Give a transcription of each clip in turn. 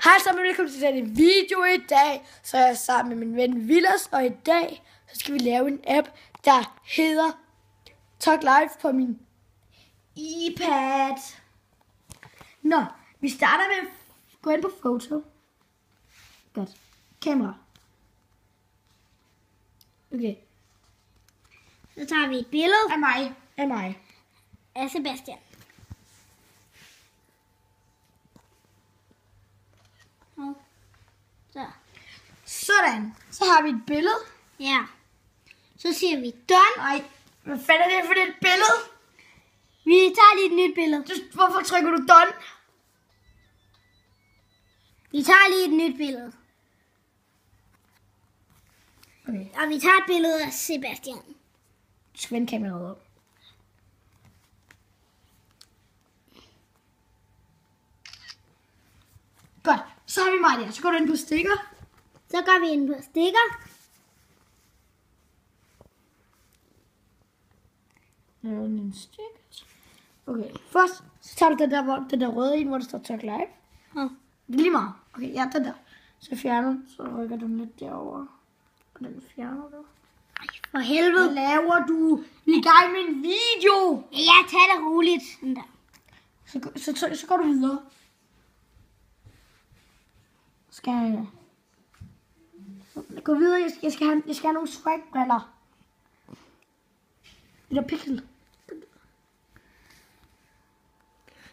Hej sammen, velkommen til denne video i dag. Så er jeg sammen med min ven Vilas, og i dag så skal vi lave en app, der hedder Talk Live på min iPad. Nå, vi starter med at gå ind på foto. Godt. Kamera. Okay. Så tager vi et billede Af mig. af Sebastian. Så. Sådan. Så har vi et billede. Ja. Så siger vi done. Nej, hvad fanden er det for et billede? Vi tager lige et nyt billede. Hvorfor trykker du done? Vi tager lige et nyt billede. Okay. Og vi tager et billede af Sebastian. Du skal vende kameraet op. Godt. Så har vi mig der. Så går du ind på stikker. Så går vi ind på stikker. En stikker. Okay. Først så tager du den der røde en, hvor der står Talk Live. Ja. Det er lige meget. Okay, ja, den der. Så fjerner du. Så rykker du den lidt derover. Og den fjerner du. Ej, for helvede. Hvad laver du? Vi er i gang med en video. Ja, tag det roligt. Sådan der. Så går du videre. Skal jeg gå videre? Jeg skal have nogle swag-briller. Det der pixel.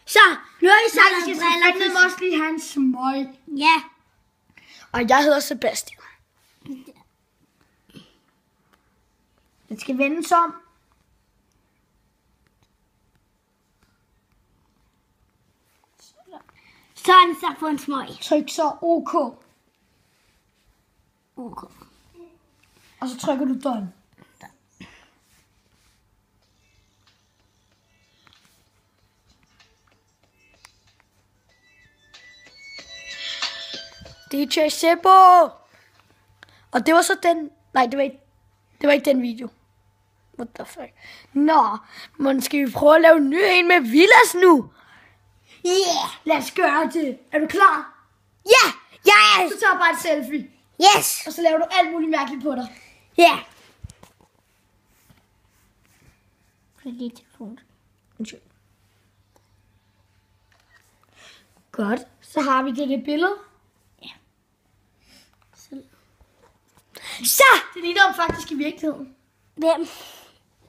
Så, nu har vi så Jeg lavet skal briller. også lige have en smøg. Ja. Og jeg hedder Sebastian. Den skal vendes om. Sådan, så på en smøg. Tryk så OK. Okay. Og så trykker du done. DJ Sebo. Og det var så den... Nej, det var ikke den video. What the fuck? Nå, men skal vi prøve at lave en ny en med Vilas nu? Yeah. Lad os gøre det. Er du klar? Ja. Ja. Så tager jeg bare et selfie. Yes. Og så laver du alt muligt mærkeligt på dig. Ja. På lige telefon. Undskyld. Godt. Så har vi det billede. Så. Det ligner om faktisk i virkeligheden. Hvem?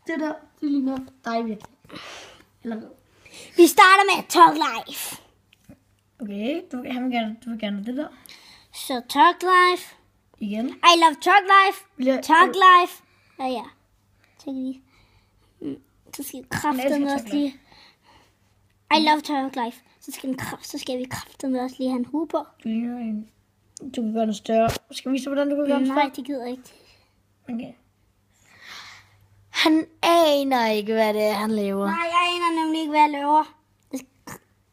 Det der, det ligner dig i virkeligheden. Eller hvad? Vi starter med Talk Live. Okay, du vil gerne det der. Så Talk Live. Igen. I love Talk Live. Talk Live. Ja. Så kan vi... Så skal vi kraftedeme også lige... I love Talk Live. Så skal vi kraftedeme også lige have en hue på. Du kan gøre det større. Skal vi vise, hvordan du kan gøre det større? Nej, det gider jeg ikke. Okay. Han aner ikke, hvad det er, han laver. Nej, jeg aner nemlig ikke, hvad jeg laver.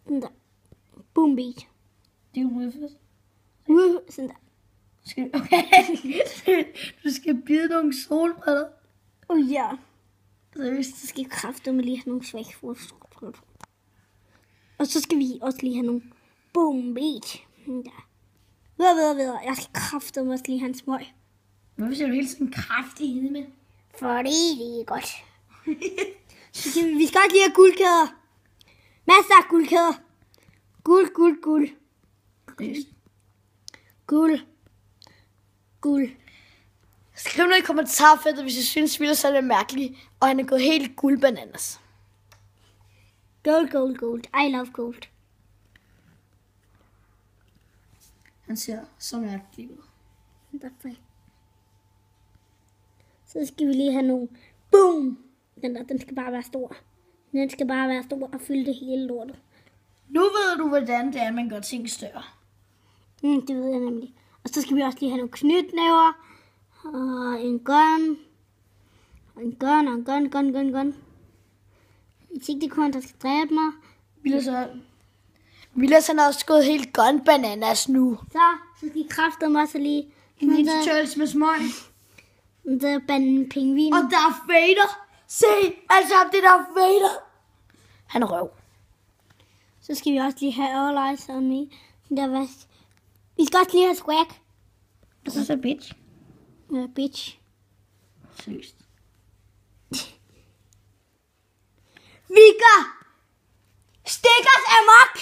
Sådan der. Boom beat. Det er jo udført. Sådan der. Okay. Du skal bide nogle solbriller. Ja. Seriøst. Så skal vi kraftedeme lige have nogle svækfod. Og så skal vi også lige have nogle boom beat. Der. Videre. Jeg skal kraftedeme også lige have en smøg. Hvorfor ser du hele tiden kraftig i med? Fordi det er godt. Vi skal også lige have guldkæder. Masser af guldkæder. Guld. Guld. Skriv noget i kommentarfeltet, hvis I synes, Vilas er lidt mærkelig, og han er gået helt guldbananas. Gold. I love gold. Han ser så mærkelig ud. Så skal vi lige have nogle boom. Den skal bare være stor. Den skal bare være stor og fylde det hele lortet. Nu ved du, hvordan det er, man gør ting større. Det ved jeg nemlig. Og så skal vi også lige have nogle knytnæver. Og en gun. Og en gun. Jeg tænkte, det kun, der skal dræbe mig. Vilas han er også gået helt gun bananas nu. Så skal vi kraftedeme også lige. Ninja Turtles med smøg. Der er pingvin. Og der er Vader. Se, altså det der er Vader. Han er røv. Så skal vi også lige have All Eyes on Me. Den der Vi skal også lige have swag. Og så bitch. Ja, bitch. Seriøst. Vi gør stickers amok.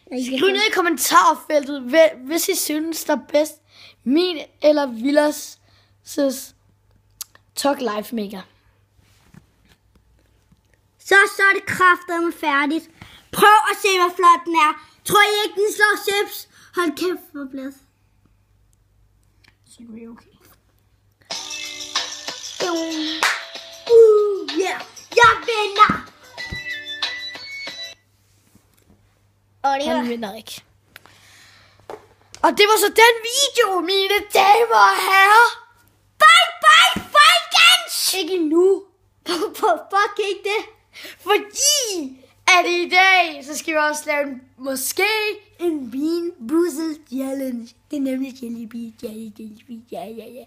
Skriv ned i kommentarfeltet, hvis I synes, der er bedst. Min eller Villas' Talk Live Maker. Så er det kraftedeme færdigt. Prøv at se, hvor flot den er. Tror I ikke, den slår chips? Hold kæft, hvor blæs. Så er det okay. Yeah. Jeg vinder. Og det Han vinder ikke. Og det var så den video, mine damer og herrer. Bye, folkens. Ikke nu. Fuck ikke det. Fordi at i dag, så skal vi også lave måske en bean boozled challenge. Det er nemlig jelly bean, ja.